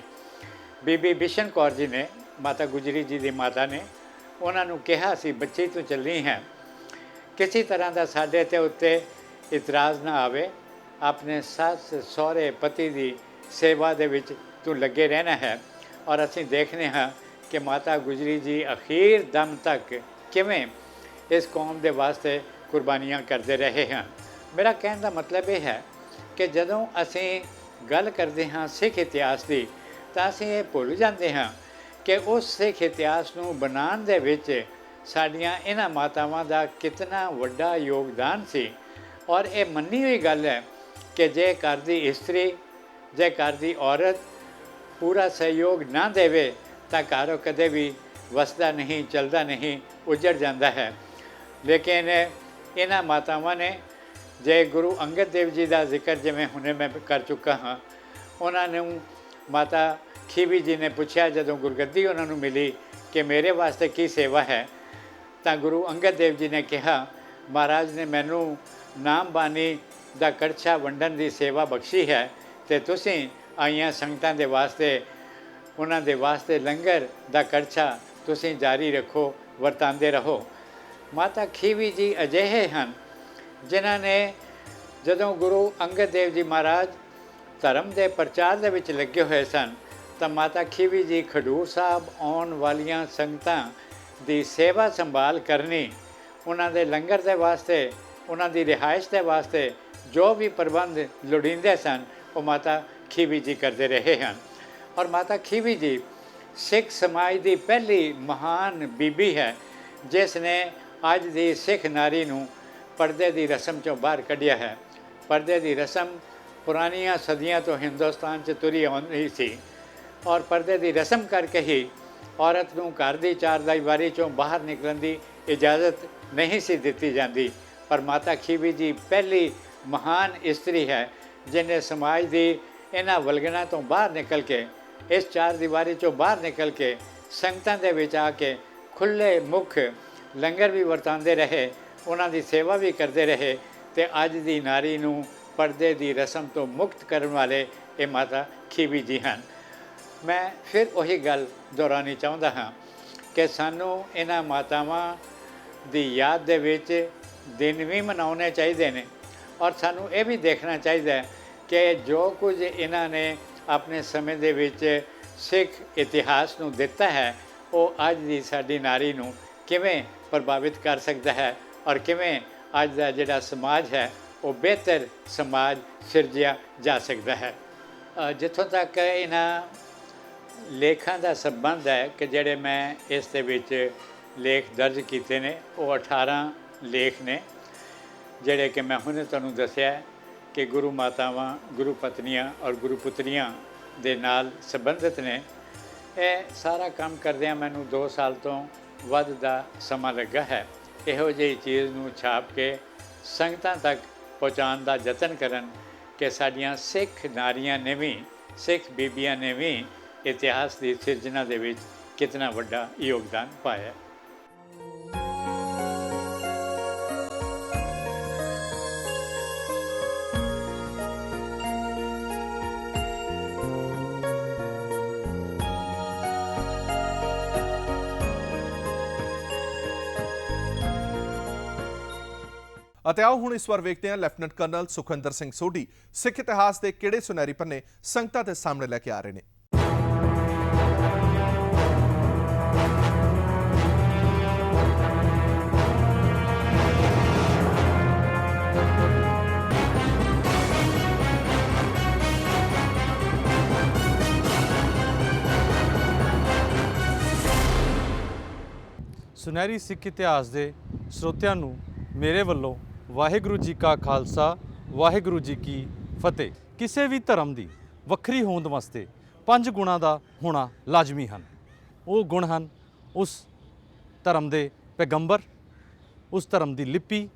ਬੀਬੀ ਬਿਸ਼ਨ ਕੌਰ ਜੀ ਨੇ, ਮਾਤਾ ਗੁਜਰੀ ਜੀ ਦੀ ਮਾਤਾ ਨੇ, ਉਹਨਾਂ ਨੂੰ ਕਿਹਾ ਸੀ ਬੱਚੀ ਤੂੰ ਚੱਲਣੀ ਹੈ, ਕਿਸੇ ਤਰ੍ਹਾਂ ਦਾ ਸਾਡੇ ਤੇ ਉੱਤੇ ਇਤਰਾਜ਼ ਨਾ ਆਵੇ, ਆਪਣੇ ਸੱਸ ਸਹੁਰੇ ਪਤੀ ਦੀ ਸੇਵਾ ਦੇ ਵਿੱਚ ਤੂੰ ਲੱਗੇ ਰਹਿਣਾ ਹੈ। ਔਰ ਅਸੀਂ ਦੇਖਦੇ ਹਾਂ ਕਿ ਮਾਤਾ ਗੁਜਰੀ ਜੀ ਅਖੀਰ ਦਮ ਤੱਕ ਕਿਵੇਂ ਇਸ ਕੌਮ ਦੇ ਵਾਸਤੇ ਕੁਰਬਾਨੀਆਂ ਕਰਦੇ ਰਹੇ ਹਨ। ਮੇਰਾ ਕਹਿਣ ਦਾ ਮਤਲਬ ਇਹ ਹੈ ਕਿ ਜਦੋਂ ਅਸੀਂ ਗੱਲ ਕਰਦੇ ਹਾਂ ਸਿੱਖ ਇਤਿਹਾਸ ਦੀ, ਤਾਂ ਅਸੀਂ ਇਹ ਭੁੱਲ ਜਾਂਦੇ ਹਾਂ ਕਿ ਉਸ ਸਿੱਖ ਇਤਿਹਾਸ ਨੂੰ ਬਣਾਉਣ ਦੇ ਵਿੱਚ ਸਾਡੀਆਂ ਇਹਨਾਂ ਮਾਤਾਵਾਂ ਦਾ ਕਿਤਨਾ ਵੱਡਾ ਯੋਗਦਾਨ ਸੀ। ਔਰ ਇਹ ਮੰਨੀ ਹੋਈ ਗੱਲ ਹੈ ਕਿ ਜੇ ਘਰ ਦੀ ਇਸਤਰੀ, ਜੇ ਘਰ ਦੀ ਔਰਤ ਪੂਰਾ ਸਹਿਯੋਗ ਨਾ ਦੇਵੇ ਤਾਂ ਘਰ ਕਦੇ ਵੀ ਵਸਦਾ ਨਹੀਂ, ਚੱਲਦਾ ਨਹੀਂ, ਉਜੜ ਜਾਂਦਾ ਹੈ। ਲੇਕਿਨ ਇਹਨਾਂ ਮਾਤਾਵਾਂ ਨੇ, ਜੇ ਗੁਰੂ ਅੰਗਦ ਦੇਵ ਜੀ ਦਾ ਜ਼ਿਕਰ ਜਿਵੇਂ ਹੁਣੇ ਮੈਂ ਕਰ ਚੁੱਕਾ ਹਾਂ, ਉਹਨਾਂ ਨੂੰ ਮਾਤਾ ਖੀਵੀ ਜੀ ਨੇ ਪੁੱਛਿਆ ਜਦੋਂ ਗੁਰਗੱਦੀ ਉਹਨਾਂ ਨੂੰ ਮਿਲੀ ਕਿ ਮੇਰੇ ਵਾਸਤੇ ਕੀ ਸੇਵਾ ਹੈ, ਤਾਂ ਗੁਰੂ ਅੰਗਦ ਦੇਵ ਜੀ ਨੇ ਕਿਹਾ ਮਹਾਰਾਜ ਨੇ ਮੈਨੂੰ ਨਾਮ ਬਾਣੀ ਦਾ ਕੜਛਾ ਵੰਡਣ ਦੀ ਸੇਵਾ ਬਖਸ਼ੀ ਹੈ ਤੇ ਤੁਸੀਂ ਆਈਆਂ ਸੰਗਤਾਂ ਦੇ ਵਾਸਤੇ ਉਹਨਾਂ ਦੇ ਵਾਸਤੇ ਲੰਗਰ ਦਾ ਕੜਛਾ ਤੁਸੀਂ ਜਾਰੀ ਰੱਖੋ, ਵਰਤਾਂਦੇ ਰਹੋ। ਮਾਤਾ ਖੀਵੀ ਜੀ ਅਜਿਹੇ ਹਨ ਜਿਨ੍ਹਾਂ ਨੇ ਜਦੋਂ ਗੁਰੂ ਅੰਗਦ ਦੇਵ ਜੀ ਮਹਾਰਾਜ ਧਰਮ ਦੇ ਪ੍ਰਚਾਰ ਦੇ ਵਿੱਚ ਲੱਗੇ ਹੋਏ ਸਨ ਤਾਂ ਮਾਤਾ ਖੀਵੀ ਜੀ ਖਡੂਰ ਸਾਹਿਬ ਆਉਣ ਵਾਲੀਆਂ ਸੰਗਤਾਂ ਦੀ ਸੇਵਾ ਸੰਭਾਲ ਕਰਨੀ, ਉਹਨਾਂ ਦੇ ਲੰਗਰ ਦੇ ਵਾਸਤੇ, ਉਹਨਾਂ ਦੀ ਰਿਹਾਇਸ਼ ਦੇ ਵਾਸਤੇ ਜੋ ਵੀ ਪ੍ਰਬੰਧ ਲੋੜੀਂਦੇ ਸਨ ਉਹ ਮਾਤਾ ਖੀਵੀ ਜੀ ਕਰਦੇ ਰਹੇ ਹਨ। ਔਰ ਮਾਤਾ ਖੀਵੀ ਜੀ ਸਿੱਖ ਸਮਾਜ ਦੀ ਪਹਿਲੀ ਮਹਾਨ ਬੀਬੀ ਹੈ ਜਿਸ ਨੇ ਅੱਜ ਦੀ ਸਿੱਖ ਨਾਰੀ ਨੂੰ ਪਰਦੇ ਦੀ ਰਸਮ ਚੋਂ ਬਾਹਰ ਕੱਢਿਆ ਹੈ। ਪਰਦੇ ਦੀ ਰਸਮ ਪੁਰਾਣੀਆਂ ਸਦੀਆਂ ਤੋਂ ਹਿੰਦੁਸਤਾਨ 'ਚ ਤੁਰੀ ਆਉਂਦੀ ਸੀ ਔਰ ਪਰਦੇ ਦੀ ਰਸਮ ਕਰਕੇ ਹੀ ਔਰਤ ਨੂੰ ਘਰ ਦੀ ਚਾਰਦੀਵਾਰੀ ਚੋਂ ਬਾਹਰ ਨਿਕਲਣ ਦੀ ਇਜਾਜ਼ਤ ਨਹੀਂ ਸੀ ਦਿੱਤੀ ਜਾਂਦੀ। ਪਰ ਮਾਤਾ ਖੀਵੀ ਜੀ ਪਹਿਲੀ ਮਹਾਨ ਇਸਤਰੀ ਹੈ ਜਿਹਨੇ ਸਮਾਜ ਦੀ ਇਹਨਾਂ ਵਲਗਣਾ ਤੋਂ ਬਾਹਰ ਨਿਕਲ ਕੇ, ਇਸ ਚਾਰਦੀਵਾਰੀ ਚੋਂ ਬਾਹਰ ਨਿਕਲ ਕੇ ਸੰਗਤਾਂ ਦੇ ਵਿੱਚ ਆ ਕੇ ਖੁੱਲ੍ਹੇ ਮੁੱਖ ਲੰਗਰ ਵੀ ਵਰਤਾਉਂਦੇ ਰਹੇ, ਉਹਨਾਂ ਦੀ ਸੇਵਾ ਵੀ ਕਰਦੇ ਰਹੇ ਤੇ ਅੱਜ ਦੀ ਨਾਰੀ ਨੂੰ ਪਰਦੇ ਦੀ ਰਸਮ ਤੋਂ ਮੁਕਤ ਕਰਨ ਵਾਲੇ ਇਹ ਮਾਤਾ ਖੀਵੀ ਜੀ ਹਨ। ਮੈਂ ਫਿਰ ਉਹੀ ਗੱਲ ਦੁਹਰਾਉਣੀ ਚਾਹੁੰਦਾ ਹਾਂ ਕਿ ਸਾਨੂੰ ਇਹਨਾਂ ਮਾਤਾਵਾਂ ਦੀ ਯਾਦ ਦੇ ਵਿੱਚ ਦਿਨ ਵੀ ਮਨਾਉਣੇ ਚਾਹੀਦੇ ਨੇ ਔਰ ਸਾਨੂੰ ਇਹ ਵੀ ਦੇਖਣਾ ਚਾਹੀਦਾ ਹੈ ਕਿ ਜੋ ਕੁਝ ਇਹਨਾਂ ਨੇ ਆਪਣੇ ਸਮੇਂ ਦੇ ਵਿੱਚ ਸਿੱਖ ਇਤਿਹਾਸ ਨੂੰ ਦਿੱਤਾ ਹੈ ਉਹ ਅੱਜ ਦੀ ਸਾਡੀ ਨਾਰੀ ਨੂੰ ਕਿਵੇਂ ਪ੍ਰਭਾਵਿਤ ਕਰ ਸਕਦਾ ਹੈ ਔਰ ਕਿਵੇਂ ਅੱਜ ਦਾ ਜਿਹੜਾ ਸਮਾਜ ਹੈ ਉਹ ਬਿਹਤਰ ਸਮਾਜ ਸਿਰਜਿਆ ਜਾ ਸਕਦਾ ਹੈ। ਜਿੱਥੋਂ ਤੱਕ ਇਹਨਾਂ ਲੇਖਾਂ ਦਾ ਸੰਬੰਧ ਹੈ ਕਿ ਜਿਹੜੇ ਮੈਂ ਇਸ ਦੇ ਵਿੱਚ ਲੇਖ ਦਰਜ ਕੀਤੇ ਨੇ ਉਹ 18 ਲੇਖ ਨੇ ਜਿਹੜੇ ਕਿ ਮੈਂ ਹੁਣੇ ਤੁਹਾਨੂੰ ਦੱਸਿਆ ਕਿ ਗੁਰੂ ਮਾਤਾਵਾਂ, ਗੁਰੂ ਪਤਨੀਆਂ ਔਰ ਗੁਰੂ ਪੁੱਤਰੀਆਂ ਦੇ ਨਾਲ ਸੰਬੰਧਿਤ ਨੇ। ਇਹ ਸਾਰਾ ਕੰਮ ਕਰਦਿਆਂ ਮੈਨੂੰ 2 ਸਾਲ ਤੋਂ ਵੱਧ ਦਾ ਸਮਾਂ ਲੱਗਾ ਹੈ। ਇਹੋ ਜਿਹੀ ਚੀਜ਼ ਨੂੰ ਛਾਪ ਕੇ ਸੰਗਤਾਂ ਤੱਕ ਪਹੁੰਚਾਉਣ ਦਾ ਯਤਨ ਕਰਨ ਕਿ ਸਾਡੀਆਂ ਸਿੱਖ ਨਾਰੀਆਂ ਨੇ ਵੀ, ਸਿੱਖ ਬੀਬੀਆਂ ਨੇ ਵੀ ਇਤਿਹਾਸ ਦੀ ਸਿਰਜਣਾ ਦੇ ਵਿੱਚ ਕਿਤਨਾ ਵੱਡਾ ਯੋਗਦਾਨ ਪਾਇਆ। ਅਤੇ ਆਓ ਹੁਣ ਇਸ ਵਾਰ ਵੇਖਦੇ ਹਾਂ ਲੈਫਟੀਨੈਂਟ ਕਰਨਲ ਸੁਖਵਿੰਦਰ ਸਿੰਘ ਸੋਢੀ ਸਿੱਖ ਇਤਿਹਾਸ ਦੇ ਕਿਹੜੇ ਸੁਨਹਿਰੀ ਪੰਨੇ ਸੰਗਤਾਂ ਦੇ ਸਾਹਮਣੇ ਲੈ ਕੇ ਆ ਰਹੇ ਨੇ। ਸੁਨਹਿਰੀ ਸਿੱਖ ਇਤਿਹਾਸ ਦੇ ਸਰੋਤਿਆਂ ਨੂੰ ਮੇਰੇ ਵੱਲੋਂ ਵਾਹਿਗੁਰੂ ਜੀ ਕਾ ਖਾਲਸਾ, ਵਾਹਿਗੁਰੂ ਜੀ ਕੀ ਫਤਿਹ। ਕਿਸੇ ਵੀ ਧਰਮ ਦੀ ਵੱਖਰੀ ਹੋਂਦ ਵਾਸਤੇ 5 ਗੁਣਾਂ ਦਾ ਹੋਣਾ ਲਾਜ਼ਮੀ ਹਨ। ਉਹ ਗੁਣ ਹਨ ਉਸ ਧਰਮ ਦੇ ਪੈਗੰਬਰ, ਉਸ ਧਰਮ ਦੀ ਲਿਪੀ,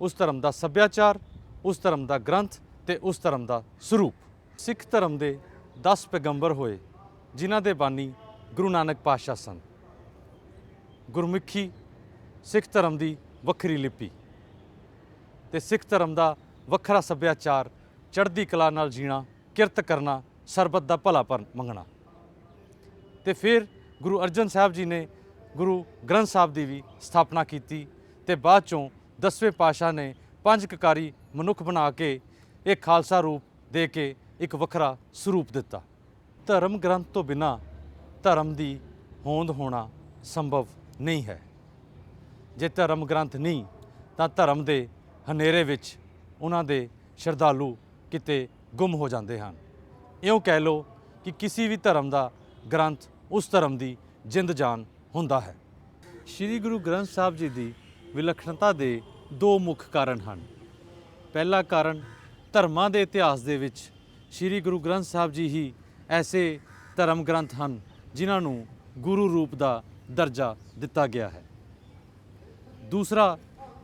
ਉਸ ਧਰਮ ਦਾ ਸੱਭਿਆਚਾਰ, ਉਸ ਧਰਮ ਦਾ ਗ੍ਰੰਥ ਤੇ ਉਸ ਧਰਮ ਦਾ ਸਰੂਪ। ਸਿੱਖ ਧਰਮ ਦੇ 10 ਪੈਗੰਬਰ ਹੋਏ ਜਿਨ੍ਹਾਂ ਦੇ ਬਾਨੀ ਗੁਰੂ ਨਾਨਕ ਪਾਤਸ਼ਾਹ ਸਨ। ਗੁਰਮੁਖੀ ਸਿੱਖ ਧਰਮ ਦੀ ਵੱਖਰੀ ਲਿਪੀ ਤੇ ਸਿੱਖ ਧਰਮ ਦਾ ਵੱਖਰਾ ਸੱਭਿਆਚਾਰ, ਚੜ੍ਹਦੀ ਕਲਾ ਨਾਲ ਜੀਣਾ, ਕਿਰਤ ਕਰਨਾ, ਸਰਬਤ ਦਾ ਭਲਾ ਪਰ ਮੰਗਣਾ। ਤੇ ਫਿਰ ਗੁਰੂ ਅਰਜਨ ਸਾਹਿਬ ਜੀ ਨੇ ਗੁਰੂ ਗ੍ਰੰਥ ਸਾਹਿਬ ਦੀ ਵੀ ਸਥਾਪਨਾ ਕੀਤੀ ਤੇ ਬਾਅਦ ਚੋਂ 10ਵੇਂ ਪਾਤਸ਼ਾਹ ਨੇ 5 ਕਕਾਰੀ ਮਨੁੱਖ ਬਣਾ ਕੇ ਇਹ ਖਾਲਸਾ ਰੂਪ ਦੇ ਕੇ ਇੱਕ ਵੱਖਰਾ ਸਰੂਪ ਦਿੱਤਾ। ਧਰਮ ਗ੍ਰੰਥ ਤੋਂ ਬਿਨਾਂ ਧਰਮ ਦੀ ਹੋਂਦ ਹੋਣਾ ਸੰਭਵ ਨਹੀਂ ਹੈ। ਜੇ ਧਰਮ ਗ੍ਰੰਥ ਨਹੀਂ ਤਾਂ ਧਰਮ ਦੇ ਹਨੇਰੇ ਵਿੱਚ ਉਹਨਾਂ ਦੇ ਸ਼ਰਧਾਲੂ ਕਿਤੇ ਗੁੰਮ ਹੋ ਜਾਂਦੇ ਹਨ। ਇਉਂ ਕਹਿ ਲਓ ਕਿ ਕਿਸੇ ਵੀ ਧਰਮ ਦਾ ਗ੍ਰੰਥ ਉਸ ਧਰਮ ਦੀ ਜਿੰਦ ਜਾਨ ਹੁੰਦਾ ਹੈ। ਸ੍ਰੀ ਗੁਰੂ ਗ੍ਰੰਥ ਸਾਹਿਬ ਜੀ ਦੀ ਵਿਲੱਖਣਤਾ ਦੇ 2 ਮੁੱਖ ਕਾਰਨ ਹਨ। ਪਹਿਲਾ ਕਾਰਨ ਧਰਮਾਂ ਦੇ ਇਤਿਹਾਸ ਦੇ ਵਿੱਚ ਸ੍ਰੀ ਗੁਰੂ ਗ੍ਰੰਥ ਸਾਹਿਬ ਜੀ ਹੀ ਐਸੇ ਧਰਮ ਗ੍ਰੰਥ ਹਨ ਜਿਨ੍ਹਾਂ ਨੂੰ ਗੁਰੂ ਰੂਪ ਦਾ ਦਰਜਾ ਦਿੱਤਾ ਗਿਆ ਹੈ। ਦੂਸਰਾ,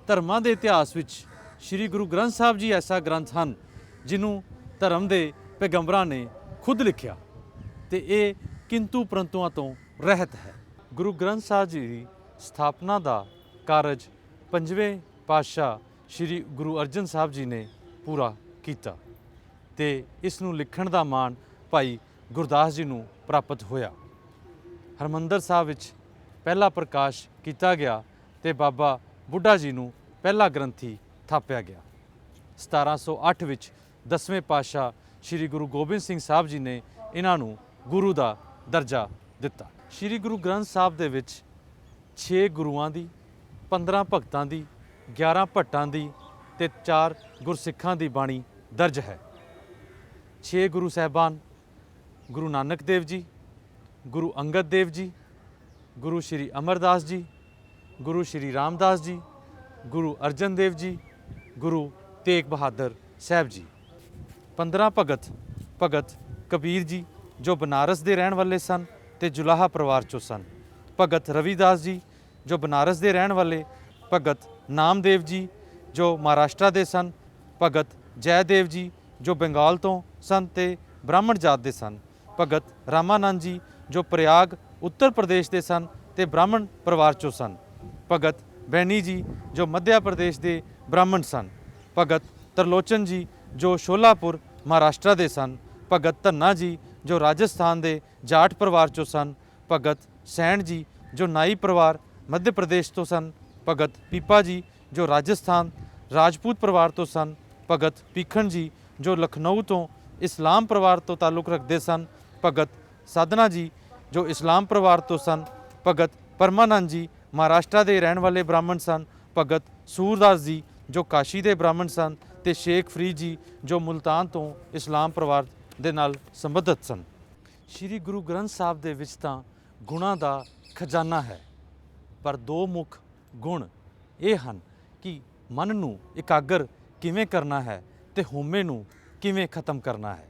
ਧਰਮਾਂ ਦੇ ਇਤਿਹਾਸ ਵਿੱਚ ਸ੍ਰੀ ਗੁਰੂ ਗ੍ਰੰਥ ਸਾਹਿਬ ਜੀ ਐਸਾ ਗ੍ਰੰਥ ਹਨ ਜਿਹਨੂੰ ਧਰਮ ਦੇ ਪੈਗੰਬਰਾਂ ਨੇ ਖੁਦ ਲਿਖਿਆ ਤੇ ਇਹ ਕਿੰਤੂ ਪ੍ਰੰਤੂਆਂ ਤੋਂ ਰਹਿਤ ਹੈ। ਗੁਰੂ ਗ੍ਰੰਥ ਸਾਹਿਬ ਜੀ ਦੀ ਸਥਾਪਨਾ ਦਾ ਕਾਰਜ 5ਵੇਂ ਪਾਤਸ਼ਾਹ ਸ੍ਰੀ ਗੁਰੂ ਅਰਜਨ ਸਾਹਿਬ ਜੀ ਨੇ ਪੂਰਾ ਕੀਤਾ ਤੇ ਇਸ ਨੂੰ ਲਿਖਣ ਦਾ ਮਾਣ ਭਾਈ ਗੁਰਦਾਸ ਜੀ ਨੂੰ ਪ੍ਰਾਪਤ ਹੋਇਆ। ਹਰਿਮੰਦਰ ਸਾਹਿਬ ਵਿੱਚ ਪਹਿਲਾ ਪ੍ਰਕਾਸ਼ ਕੀਤਾ ਗਿਆ ਤੇ ਬਾਬਾ ਬੁੱਢਾ ਜੀ ਨੂੰ ਪਹਿਲਾ ਗ੍ਰੰਥੀ ਥਾਪਿਆ ਗਿਆ। 1708 ਵਿੱਚ 10ਵੇਂ ਪਾਤਸ਼ਾਹ ਸ੍ਰੀ ਗੁਰੂ ਗੋਬਿੰਦ ਸਿੰਘ ਸਾਹਿਬ ਜੀ ਨੇ ਇਹਨਾਂ ਨੂੰ ਗੁਰੂ ਦਾ ਦਰਜਾ ਦਿੱਤਾ। ਸ੍ਰੀ ਗੁਰੂ ਗ੍ਰੰਥ ਸਾਹਿਬ ਦੇ ਵਿੱਚ 6 ਗੁਰੂਆਂ ਦੀ, 15 ਭਗਤਾਂ ਦੀ, 11 ਭੱਟਾਂ ਦੀ ਤੇ 4 ਗੁਰਸਿੱਖਾਂ ਦੀ ਬਾਣੀ ਦਰਜ ਹੈ। 6 ਗੁਰੂ ਸਾਹਿਬਾਨ ਗੁਰੂ ਨਾਨਕ ਦੇਵ ਜੀ, ਗੁਰੂ ਅੰਗਦ ਦੇਵ ਜੀ, ਗੁਰੂ ਸ਼੍ਰੀ ਅਮਰਦਾਸ ਜੀ, ਗੁਰੂ ਸ਼੍ਰੀ ਰਾਮਦਾਸ ਜੀ, ਗੁਰੂ ਅਰਜਨ ਦੇਵ ਜੀ, ਗੁਰੂ ਤੇਗ ਬਹਾਦਰ ਸਾਹਿਬ ਜੀ। 15 ਭਗਤ ਕਬੀਰ ਜੀ ਜੋ ਬਨਾਰਸ ਦੇ ਰਹਿਣ ਵਾਲੇ ਸਨ ਤੇ ਜੁਲਾਹਾ ਪਰਿਵਾਰ ਚੋਂ ਸਨ। ਭਗਤ ਰਵਿਦਾਸ ਜੀ ਜੋ ਬਨਾਰਸ ਦੇ ਰਹਿਣ ਵਾਲੇ, ਭਗਤ ਨਾਮਦੇਵ ਜੀ ਜੋ ਮਹਾਰਾਸ਼ਟਰ ਦੇ ਸਨ, ਭਗਤ ਜੈਦੇਵ ਜੀ ਜੋ ਬੰਗਾਲ ਤੋਂ ਸਨ ਤੇ ਬ੍ਰਾਹਮਣ ਜਾਤ ਦੇ ਸਨ, ਭਗਤ ਰਾਮਾਨੰਦ ਜੀ ਜੋ ਪ੍ਰਯਾਗ ਉੱਤਰ ਪ੍ਰਦੇਸ਼ ਦੇ ਸਨ ਤੇ ਬ੍ਰਾਹਮਣ ਪਰਿਵਾਰ ਚੋਂ ਸਨ, ਭਗਤ ਬੈਣੀ ਜੀ ਜੋ ਮੱਧਿਆ ਪ੍ਰਦੇਸ਼ ਦੇ ਬ੍ਰਾਹਮਣ ਸਨ, ਭਗਤ ਤਰਲੋਚਨ ਜੀ ਜੋ ਸ਼ੋਲਾਪੁਰ ਮਹਾਰਾਸ਼ਟਰ ਦੇ ਸਨ, ਭਗਤ ਧੰਨਾ ਜੀ ਜੋ ਰਾਜਸਥਾਨ ਦੇ ਜਾਟ ਪਰਿਵਾਰ ਚੋਂ ਸਨ, ਭਗਤ ਸੈਣ ਜੀ ਜੋ ਨਾਈ ਪਰਿਵਾਰ ਮੱਧ ਪ੍ਰਦੇਸ਼ ਤੋਂ ਸਨ, ਭਗਤ ਪੀਪਾ ਜੀ ਜੋ ਰਾਜਸਥਾਨ ਰਾਜਪੂਤ ਪਰਿਵਾਰ ਤੋਂ ਸਨ, ਭਗਤ ਪੀਖਣ ਜੀ ਜੋ ਲਖਨਊ ਤੋਂ ਇਸਲਾਮ ਪਰਿਵਾਰ ਤੋਂ ਤਾਲੁਕ ਰੱਖਦੇ ਸਨ, ਭਗਤ ਸਾਧਨਾ ਜੀ ਜੋ ਇਸਲਾਮ ਪਰਿਵਾਰ ਤੋਂ ਸਨ, ਭਗਤ ਪਰਮਾਨੰਦ ਜੀ ਮਹਾਰਾਸ਼ਟਰ ਦੇ ਰਹਿਣ ਵਾਲੇ ਬ੍ਰਾਹਮਣ ਸਨ, ਭਗਤ ਸੂਰਦਾਸ ਜੀ ਜੋ ਕਾਸ਼ੀ ਦੇ ਬ੍ਰਾਹਮਣ ਸਨ ਤੇ ਸ਼ੇਖ ਫਰੀਦ ਜੀ ਜੋ ਮੁਲਤਾਨ ਤੋਂ ਇਸਲਾਮ ਪਰਿਵਾਰ ਦੇ ਨਾਲ ਸੰਬੰਧਿਤ ਸਨ। ਸ੍ਰੀ ਗੁਰੂ ਗ੍ਰੰਥ ਸਾਹਿਬ ਦੇ ਵਿੱਚ ਤਾਂ ਗੁਣਾਂ ਦਾ ਖਜ਼ਾਨਾ ਹੈ, ਪਰ 2 ਮੁੱਖ ਗੁਣ ਇਹ ਹਨ ਕਿ ਮਨ ਨੂੰ ਇਕਾਗਰ ਕਿਵੇਂ ਕਰਨਾ ਹੈ ਤੇ ਹਉਮੈ ਨੂੰ ਕਿਵੇਂ ਖਤਮ ਕਰਨਾ ਹੈ।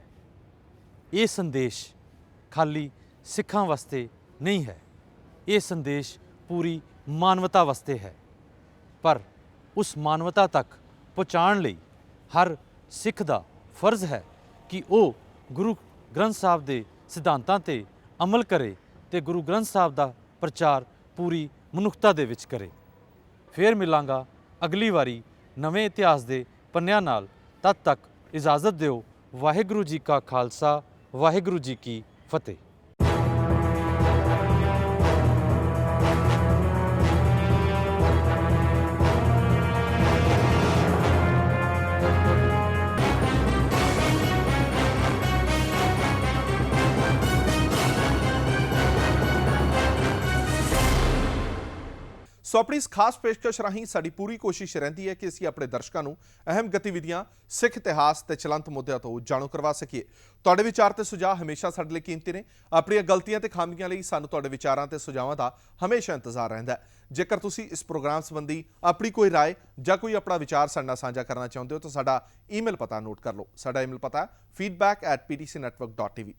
ਇਹ ਸੰਦੇਸ਼ ਖਾਲੀ ਸਿੱਖਾਂ ਵਾਸਤੇ ਨਹੀਂ ਹੈ, ਇਹ ਸੰਦੇਸ਼ ਪੂਰੀ ਮਾਨਵਤਾ ਵਾਸਤੇ ਹੈ। ਪਰ ਉਸ ਮਾਨਵਤਾ ਤੱਕ ਪਹੁੰਚਾਉਣ ਲਈ ਹਰ ਸਿੱਖ ਦਾ ਫਰਜ਼ ਹੈ ਕਿ ਉਹ ਗੁਰੂ ਗ੍ਰੰਥ ਸਾਹਿਬ ਦੇ ਸਿਧਾਂਤਾਂ ਤੇ ਅਮਲ ਕਰੇ ਤੇ ਗੁਰੂ ਗ੍ਰੰਥ ਸਾਹਿਬ ਦਾ ਪ੍ਰਚਾਰ ਪੂਰੀ ਮਨੁੱਖਤਾ ਦੇ ਵਿੱਚ ਕਰੇ। ਫੇਰ ਮਿਲਾਂਗਾ ਅਗਲੀ ਵਾਰੀ ਨਵੇਂ ਇਤਿਹਾਸ ਦੇ ਪੰਨਿਆਂ ਨਾਲ। ਤਦ ਤੱਕ ਇਜਾਜ਼ਤ ਦਿਓ। ਵਾਹਿਗੁਰੂ ਜੀ ਕਾ ਖਾਲਸਾ, ਵਾਹਿਗੁਰੂ ਜੀ ਕੀ ਫਤਿਹ। ਸੋ ਆਪਣੀ ਇਸ ਖਾਸ ਪੇਸ਼ਕਸ਼ ਰਾਹੀਂ ਸਾਡੀ ਪੂਰੀ ਕੋਸ਼ਿਸ਼ ਰਹਿੰਦੀ ਹੈ ਕਿ ਅਸੀਂ ਆਪਣੇ ਦਰਸ਼ਕਾਂ ਨੂੰ ਅਹਿਮ ਗਤੀਵਿਧੀਆਂ, ਸਿੱਖ ਇਤਿਹਾਸ ਤੇ ਚਲੰਤ ਮੁੱਦਿਆਂ ਤੋਂ ਜਾਣੂ ਕਰਵਾ ਸਕੀਏ। ਤੁਹਾਡੇ ਵਿਚਾਰ ਤੇ ਸੁਝਾਅ ਹਮੇਸ਼ਾ ਸਾਡੇ ਲਈ ਕੀਮਤੀ ਨੇ। ਆਪਣੀਆਂ ਗਲਤੀਆਂ ਤੇ ਖਾਮੀਆਂ ਲਈ ਸਾਨੂੰ ਤੁਹਾਡੇ ਵਿਚਾਰਾਂ ਤੇ ਸੁਝਾਵਾਂ ਦਾ ਹਮੇਸ਼ਾ ਇੰਤਜ਼ਾਰ ਰਹਿੰਦਾ ਹੈ। ਜੇਕਰ ਤੁਸੀਂ ਇਸ ਪ੍ਰੋਗਰਾਮ ਸੰਬੰਧੀ ਆਪਣੀ ਕੋਈ ਰਾਏ ਜਾਂ ਕੋਈ ਆਪਣਾ ਵਿਚਾਰ ਸਾਡੇ ਨਾਲ ਸਾਂਝਾ ਕਰਨਾ ਚਾਹੁੰਦੇ ਹੋ ਤਾਂ ਸਾਡਾ ਈਮੇਲ ਪਤਾ ਨੋਟ ਕਰ ਲਓ। ਸਾਡਾ ਈਮੇਲ ਪਤਾ ਹੈ feedback@ptcnetwork.tv।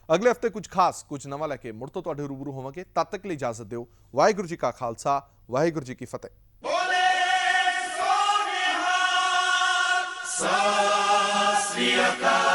ਅਗਲੇ ਹਫਤੇ ਕੁਝ ਖਾਸ, ਕੁਝ ਨਵਾਂ ਲੈ ਕੇ ਮੁੜ ਤੋਂ ਤੁਹਾਡੇ ਰੂਬਰੂ ਹੋਵਾਂਗੇ। ਤਦ ਤੱਕ ਲਈ ਇਜਾਜ਼ਤ ਦਿਓ। ਵਾਹਿਗੁਰੂ ਜੀ ਕਾ ਖਾਲਸਾ, ਵਾਹਿਗੁਰੂ ਜੀ ਕੀ ਫਤਿਹ। ਸਤਿ ਸ੍ਰੀ ਅਕਾਲ।